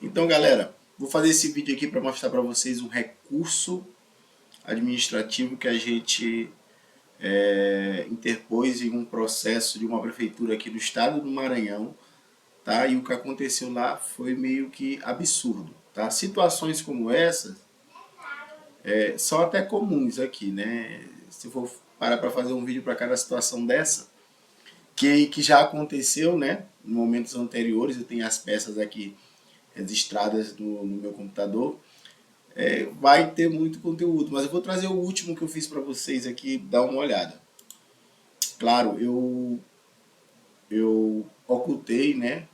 Então, galera, vou fazer esse vídeo aqui para mostrar para vocês um recurso administrativo que a gente interpôs em um processo de uma prefeitura aqui do estado do Maranhão, tá? E o que aconteceu lá foi meio que absurdo, tá? Situações como essas são até comuns aqui, né? Se for parar para fazer um vídeo para cada situação dessa, que já aconteceu, né? Em momentos anteriores, eu tenho as peças aqui registradas no meu computador. Vai ter muito conteúdo, mas eu vou trazer o último que eu fiz para vocês aqui, dar uma olhada. Claro, eu ocultei, né,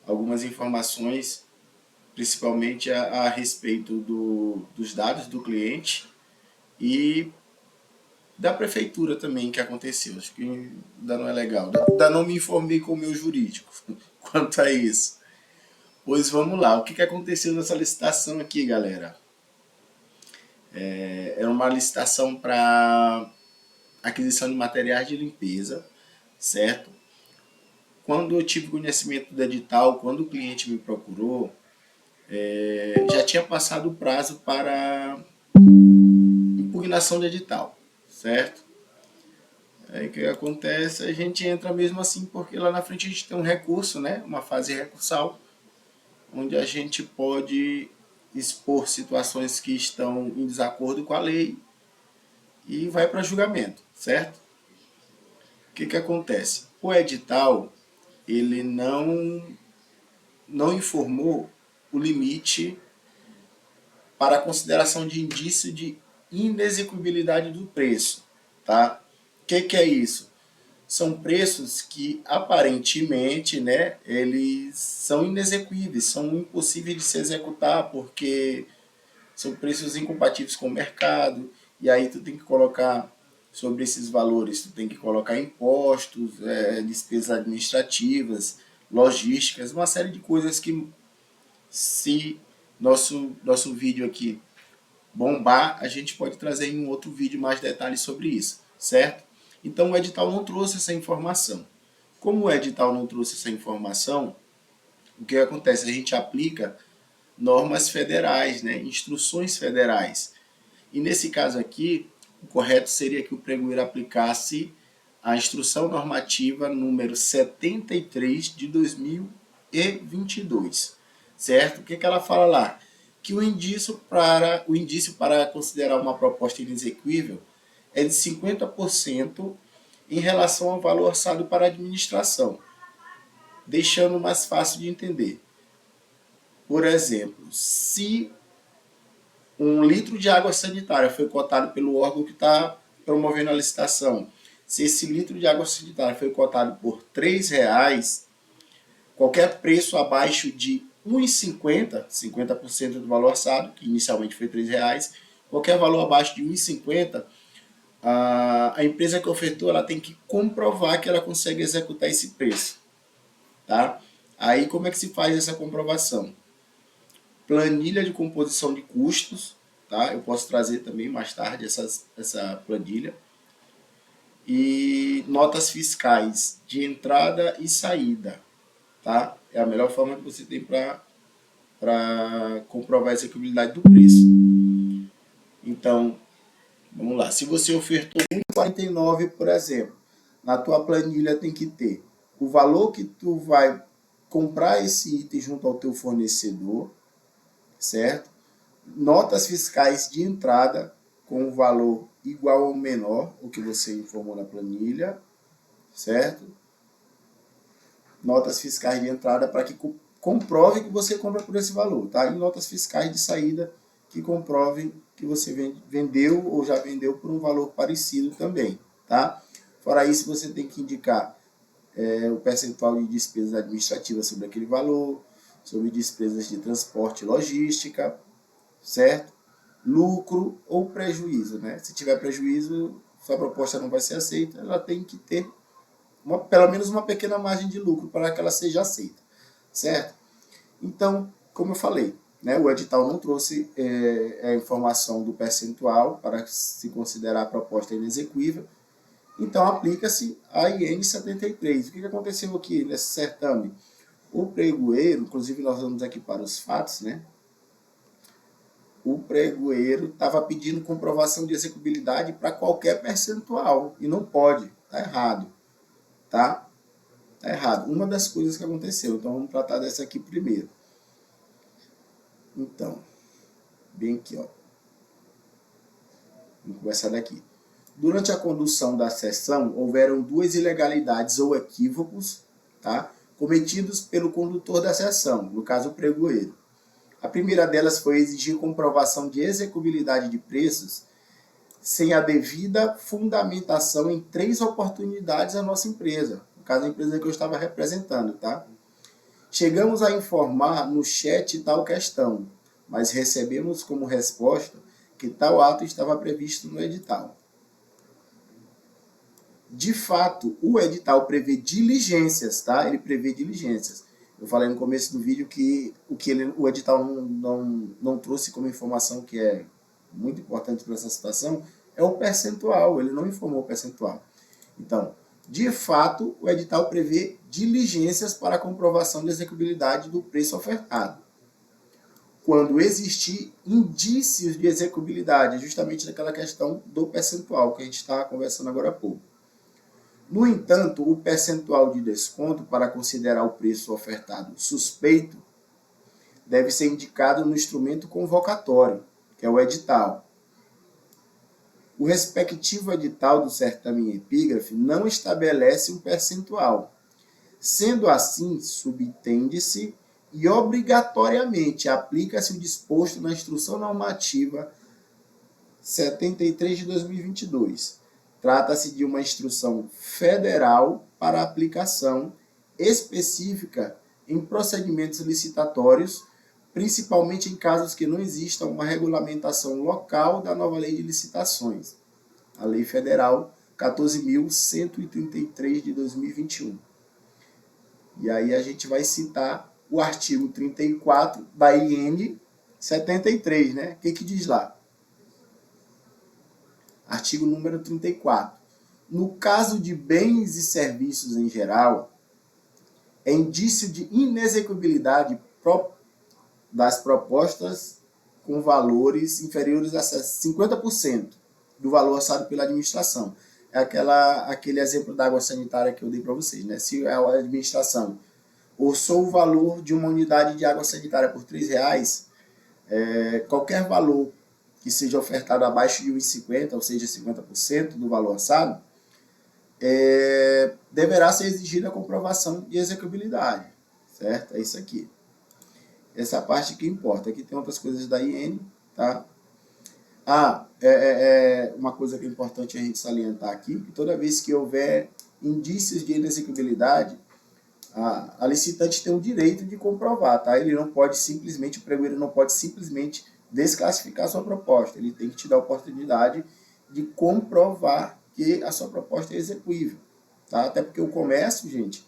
algumas informações, principalmente a respeito dos dados do cliente e da prefeitura também que aconteceu. Acho que ainda não é legal. Ainda não me informei com o meu jurídico quanto a isso. Pois vamos lá, o que aconteceu nessa licitação aqui, galera? Era uma licitação para aquisição de materiais de limpeza, certo? Quando eu tive conhecimento do edital, quando o cliente me procurou, já tinha passado o prazo para impugnação de edital, certo? Aí o que acontece? A gente entra mesmo assim, porque lá na frente a gente tem um recurso, né? Uma fase recursal, onde a gente pode expor situações que estão em desacordo com a lei e vai para julgamento, certo? O que acontece? O edital, ele não informou o limite para a consideração de indício de inexecuibilidade do preço, tá? O que é isso? São preços que aparentemente, né, eles são inexequíveis, são impossíveis de se executar porque são preços incompatíveis com o mercado, e aí tu tem que colocar sobre esses valores, tu tem que colocar impostos, despesas administrativas, logísticas, uma série de coisas que, se nosso vídeo aqui bombar, a gente pode trazer em um outro vídeo mais detalhes sobre isso, certo? Então o edital não trouxe essa informação. Como o edital não trouxe essa informação, o que acontece? A gente aplica normas federais, né, instruções federais. E nesse caso aqui, o correto seria que o pregoeiro aplicasse a instrução normativa número 73 de 2022, certo? O que ela fala lá? Que o indício para considerar uma proposta inexequível é de 50% em relação ao valor orçado para a administração, deixando mais fácil de entender. Por exemplo, se um litro de água sanitária foi cotado pelo órgão que está promovendo a licitação, se esse litro de água sanitária foi cotado por R$ 3, qualquer preço abaixo de 1,50, 50% do valor orçado, que inicialmente foi R$ 3, qualquer valor abaixo de 1,50, a empresa que ofertou ela tem que comprovar que ela consegue executar esse preço. Tá? Aí como é que se faz essa comprovação? Planilha de composição de custos, tá? Eu posso trazer também mais tarde essa planilha. E notas fiscais de entrada e saída, tá? É a melhor forma que você tem para comprovar a execuibilidade do preço. Então, vamos lá. Se você ofertou 1,49, por exemplo, na tua planilha tem que ter o valor que tu vai comprar esse item junto ao teu fornecedor, certo? Notas fiscais de entrada com valor igual ou menor o que você informou na planilha, certo? Notas fiscais de entrada para que comprove que você compra por esse valor, tá? E notas fiscais de saída que comprovem que você vendeu ou já vendeu por um valor parecido também, tá? Fora isso, você tem que indicar o percentual de despesas administrativas sobre aquele valor, sobre despesas de transporte e logística, certo? Lucro ou prejuízo, né? Se tiver prejuízo, sua proposta não vai ser aceita, ela tem que ter pelo menos uma pequena margem de lucro para que ela seja aceita, certo? Então, como eu falei, né, o edital não trouxe a informação do percentual para se considerar a proposta inexequível, então aplica-se a IN 73. O que aconteceu aqui nesse certame? O pregoeiro, inclusive nós vamos aqui para os fatos, né? O pregoeiro estava pedindo comprovação de execuibilidade para qualquer percentual e não pode, tá errado, tá? Tá errado. Uma das coisas que aconteceu, então vamos tratar dessa aqui primeiro. Então, bem aqui, ó. Vamos começar daqui. Durante a condução da sessão, houveram duas ilegalidades ou equívocos, tá, cometidos pelo condutor da sessão, no caso o pregoeiro. A primeira delas foi exigir comprovação de execuibilidade de preços sem a devida fundamentação em 3 oportunidades à nossa empresa, no caso a empresa que eu estava representando, tá? Chegamos a informar no chat tal questão, mas recebemos como resposta que tal ato estava previsto no edital. De fato, o edital prevê diligências, tá? Ele prevê diligências. Eu falei no começo do vídeo que o edital não trouxe como informação, que é muito importante para essa situação, é o percentual. Ele não informou o percentual. Então, de fato, o edital prevê diligências para a comprovação de execuibilidade do preço ofertado. Quando existir indícios de execuibilidade, justamente naquela questão do percentual que a gente está conversando agora há pouco. No entanto, o percentual de desconto para considerar o preço ofertado suspeito deve ser indicado no instrumento convocatório, que é o edital. O respectivo edital do certame epígrafe não estabelece um percentual. Sendo assim, subtende-se e obrigatoriamente aplica-se o disposto na Instrução Normativa 73 de 2022. Trata-se de uma instrução federal para aplicação específica em procedimentos licitatórios, principalmente em casos que não exista uma regulamentação local da nova Lei de Licitações, a Lei Federal 14.133 de 2021. E aí a gente vai citar o artigo 34 da IN 73, né? O que diz lá? Artigo número 34. No caso de bens e serviços em geral, é indício de inexecuibilidade das propostas com valores inferiores a 50% do valor orçado pela administração. É aquele exemplo da água sanitária que eu dei para vocês, né? Se a administração orçou o valor de uma unidade de água sanitária por R$3, qualquer valor que seja ofertado abaixo de 1,50, ou seja, 50% do valor orçado, deverá ser exigida a comprovação de execuibilidade, certo? É isso aqui. Essa parte que importa. Aqui tem outras coisas da IN, tá? Uma coisa que é importante a gente salientar aqui, que toda vez que houver indícios de inexecuibilidade, a licitante tem o direito de comprovar, tá? Ele não pode simplesmente, o pregoeiro não pode simplesmente desclassificar a sua proposta. Ele tem que te dar a oportunidade de comprovar que a sua proposta é execuível, tá? Até porque o comércio, gente,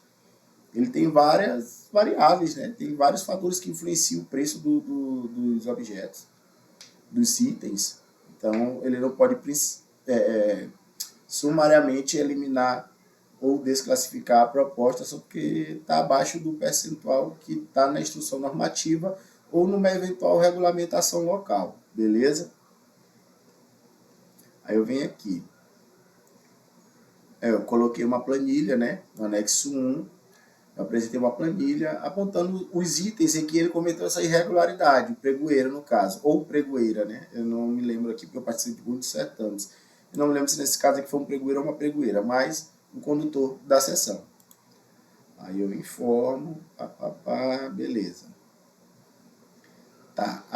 ele tem várias variáveis, né? Tem vários fatores que influenciam o preço dos objetos, dos itens. Então, ele não pode sumariamente eliminar ou desclassificar a proposta só porque está abaixo do percentual que está na instrução normativa ou numa eventual regulamentação local, beleza? Aí eu venho aqui. Eu coloquei uma planilha, né, no anexo 1, eu apresentei uma planilha apontando os itens em que ele cometeu essa irregularidade, o pregoeiro no caso, ou pregoeira, né, eu não me lembro aqui porque eu participo de muitos certames, eu não me lembro se nesse caso aqui foi um pregoeiro ou uma pregoeira, mas o condutor da sessão. Aí eu informo, beleza. Tá,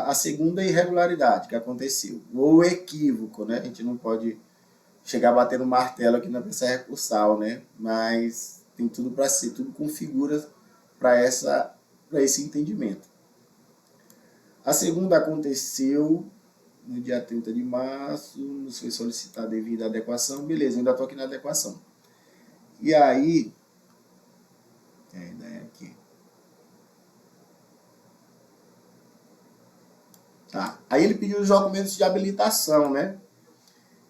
a segunda irregularidade que aconteceu, ou equívoco, né, a gente não pode chegar batendo martelo aqui na peça recursal, né, mas tem tudo para ser, tudo configura para esse entendimento. A segunda aconteceu no dia 30 de março, nos foi solicitada devido à adequação, beleza, eu ainda estou aqui na adequação. E aí, aqui. Tá. Aí ele pediu os documentos de habilitação, né?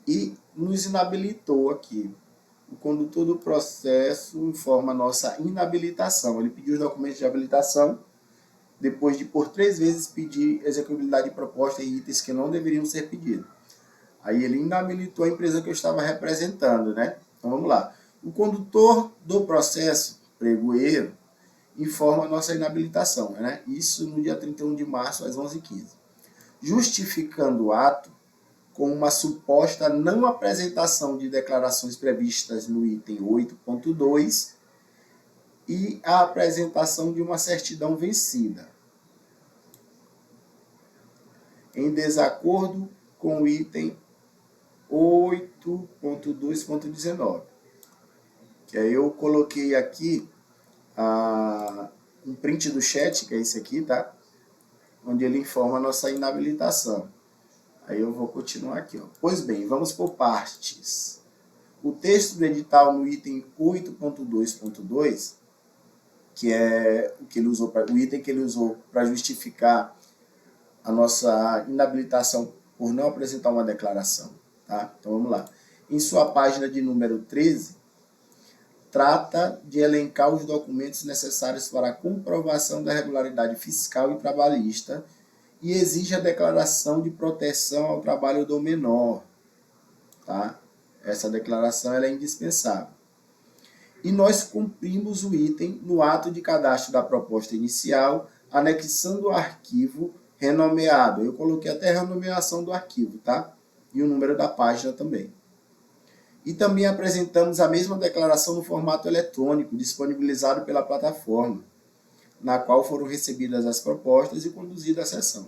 E nos inabilitou aqui. o condutor do processo informa a nossa inabilitação. Ele pediu os documentos de habilitação, depois de por 3 vezes pedir execuibilidade de proposta em itens que não deveriam ser pedidos. Aí ele inabilitou a empresa que eu estava representando, né? Então vamos lá. O condutor do processo, pregoeiro, informa a nossa inabilitação, né? Isso no dia 31 de março, às 11h15. Justificando o ato com uma suposta não apresentação de declarações previstas no item 8.2 e a apresentação de uma certidão vencida, em desacordo com o item 8.2.19. Que aí eu coloquei aqui um print do chat, que é esse aqui, tá? Onde ele informa a nossa inabilitação. Aí eu vou continuar aqui, ó. Pois bem, vamos por partes. O texto do edital no item 8.2.2, que é o item que ele usou para justificar a nossa inabilitação por não apresentar uma declaração, tá? Então vamos lá. Em sua página de número 13, trata de elencar os documentos necessários para a comprovação da regularidade fiscal e trabalhista e exige a declaração de proteção ao trabalho do menor, tá? Essa declaração ela é indispensável. E nós cumprimos o item no ato de cadastro da proposta inicial, anexando o arquivo renomeado. Eu coloquei até a renomeação do arquivo, tá? E o número da página também. E também apresentamos a mesma declaração no formato eletrônico, disponibilizado pela plataforma, na qual foram recebidas as propostas e conduzida a sessão.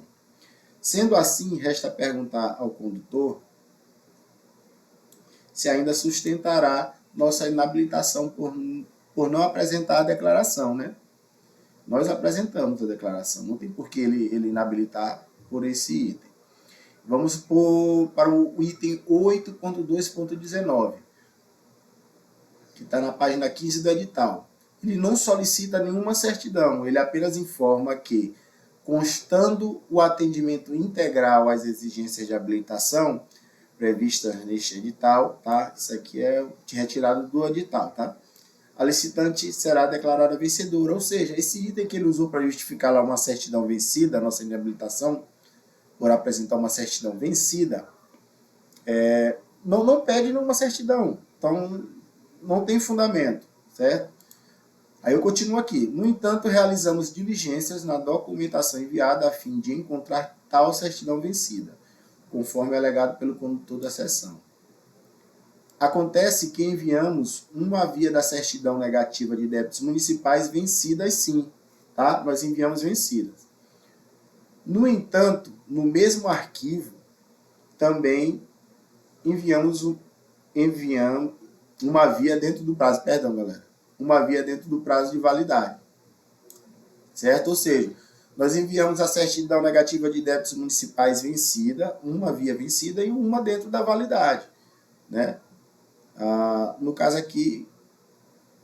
Sendo assim, resta perguntar ao condutor se ainda sustentará nossa inabilitação por não apresentar a declaração, né? Nós apresentamos a declaração, não tem por que ele inabilitar por esse item. Vamos para o item 8.2.19, que está na página 15 do edital. Ele não solicita nenhuma certidão, ele apenas informa que, constando o atendimento integral às exigências de habilitação previstas neste edital, tá? Isso aqui é retirado do edital, tá? A licitante será declarada vencedora, ou seja, esse item que ele usou para justificar lá uma certidão vencida, a nossa inabilitação, por apresentar uma certidão vencida, não pede nenhuma certidão, então não tem fundamento, certo? Aí eu continuo aqui. No entanto, realizamos diligências na documentação enviada a fim de encontrar tal certidão vencida, conforme alegado pelo condutor da sessão. Acontece que enviamos uma via da certidão negativa de débitos municipais vencidas sim, tá? Nós enviamos vencidas. No entanto, no mesmo arquivo, também enviamos uma via dentro do prazo, perdão, galera, uma via dentro do prazo de validade, certo? Ou seja, nós enviamos a certidão negativa de débitos municipais vencida, uma via vencida e uma dentro da validade, né? No caso aqui,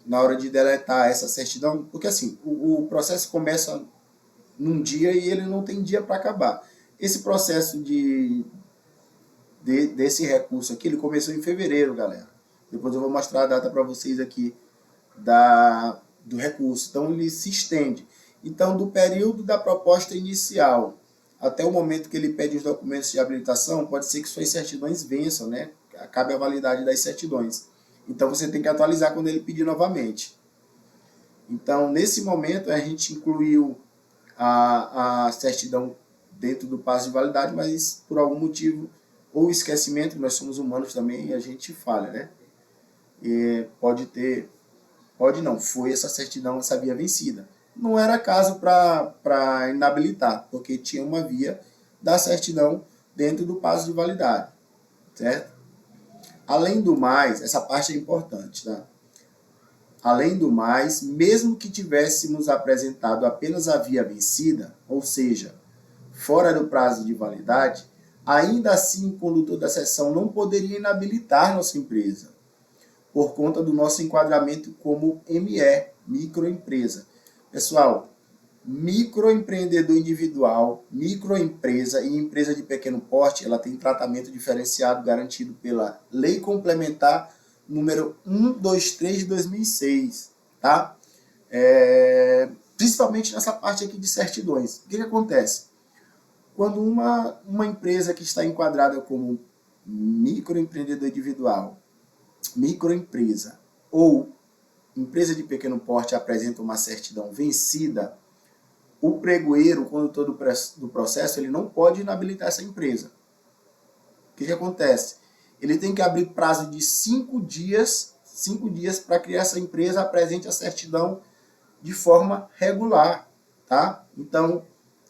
na hora de deletar essa certidão, porque assim, o processo começa num dia e ele não tem dia para acabar. Esse processo desse recurso aqui, ele começou em fevereiro, galera. Depois eu vou mostrar a data para vocês aqui do recurso. Então, ele se estende. Então, do período da proposta inicial até o momento que ele pede os documentos de habilitação, pode ser que suas certidões vençam, né? Acabe a validade das certidões. Então, você tem que atualizar quando ele pedir novamente. Então, nesse momento, a gente incluiu a certidão dentro do prazo de validade, mas por algum motivo, ou esquecimento, nós somos humanos também e a gente falha, né? E pode não, foi essa certidão, essa via vencida. Não era caso para inabilitar, porque tinha uma via da certidão dentro do prazo de validade, certo? Além do mais, essa parte é importante, tá? Além do mais, mesmo que tivéssemos apresentado apenas a via vencida, ou seja, fora do prazo de validade, ainda assim o condutor da sessão não poderia inabilitar nossa empresa, por conta do nosso enquadramento como ME, microempresa. Pessoal, microempreendedor individual, microempresa e empresa de pequeno porte, ela tem tratamento diferenciado garantido pela Lei Complementar número 123 de 2006, tá? Principalmente nessa parte aqui de certidões. O que acontece? Quando uma empresa que está enquadrada como microempreendedor individual, microempresa ou empresa de pequeno porte apresenta uma certidão vencida, o pregoeiro, o condutor do processo, ele não pode inabilitar essa empresa. O que acontece? Ele tem que abrir prazo de 5 dias para que essa empresa apresente a certidão de forma regular, tá? Então,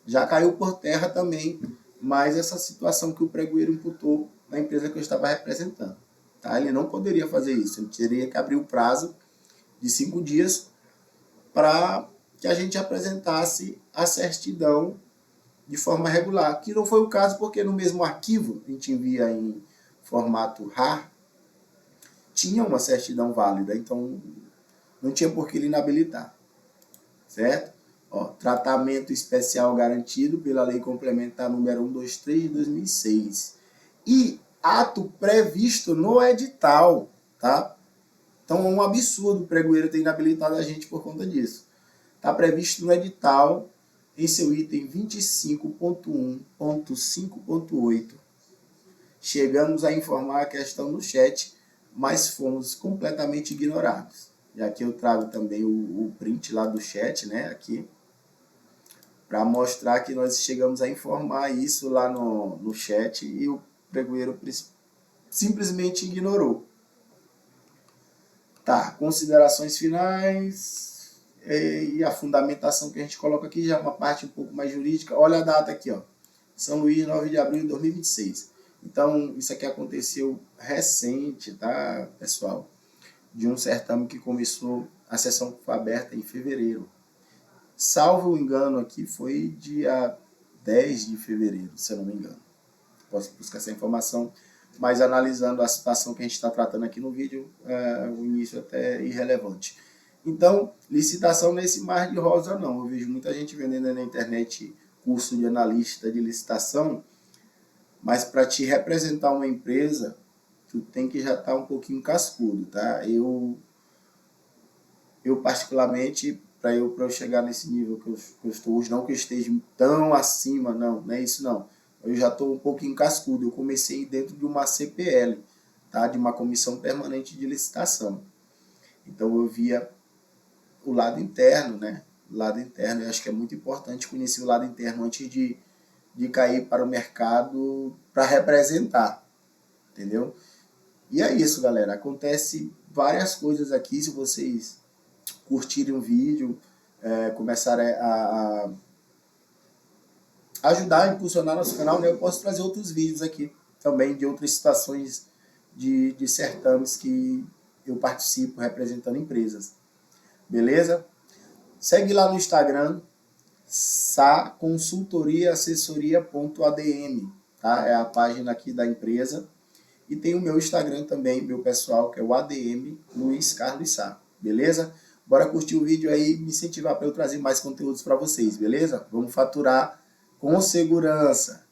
já caiu por terra também mais essa situação que o pregoeiro imputou na empresa que eu estava representando, tá? Ele não poderia fazer isso, ele teria que abrir o prazo de 5 dias para que a gente apresentasse a certidão de forma regular, que não foi o caso porque no mesmo arquivo, a gente envia em formato RAR, tinha uma certidão válida, então não tinha por que ele inabilitar, certo? Ó, tratamento especial garantido pela Lei Complementar número 123 de 2006 e ato previsto no edital, tá? Então é um absurdo o pregoeiro ter inabilitado a gente por conta disso. Está previsto no edital, em seu item 25.1.5.8. Chegamos a informar a questão no chat, mas fomos completamente ignorados. E aqui eu trago também o print lá do chat, né, aqui, para mostrar que nós chegamos a informar isso lá no chat e o pregoeiro simplesmente ignorou. Tá, considerações finais e a fundamentação que a gente coloca aqui já é uma parte um pouco mais jurídica. Olha a data aqui, ó, São Luís, 9 de abril de 2026. Então, isso aqui aconteceu recente, tá, pessoal? De um certame que começou, a sessão foi aberta em fevereiro. Salvo o engano aqui, foi dia 10 de fevereiro, se eu não me engano. Posso buscar essa informação, mas analisando a situação que a gente está tratando aqui no vídeo, o início até é irrelevante. Então, licitação nesse mar de rosa não. Eu vejo muita gente vendendo na internet curso de analista de licitação, mas para te representar uma empresa, tu tem que já estar um pouquinho cascudo, tá? Eu particularmente, para eu chegar nesse nível que eu estou hoje, não que eu esteja tão acima, não é isso não. Eu já estou um pouquinho cascudo. Eu comecei dentro de uma CPL, tá? De uma comissão permanente de licitação. Então eu via o lado interno, né? O lado interno, eu acho que é muito importante conhecer o lado interno antes de cair para o mercado para representar, entendeu? E é isso, galera. Acontece várias coisas aqui. Se vocês curtirem o vídeo, começarem a ajudar a impulsionar nosso canal, né? Eu posso trazer outros vídeos aqui também de outras situações de certames que eu participo representando empresas. Beleza? Segue lá no Instagram, saconsultoriaassessoria.adm, tá? É a página aqui da empresa. E tem o meu Instagram também, meu pessoal, que é o ADM Luiz Carlos Sá. Beleza? Bora curtir o vídeo aí e me incentivar para eu trazer mais conteúdos para vocês, beleza? Vamos faturar com segurança.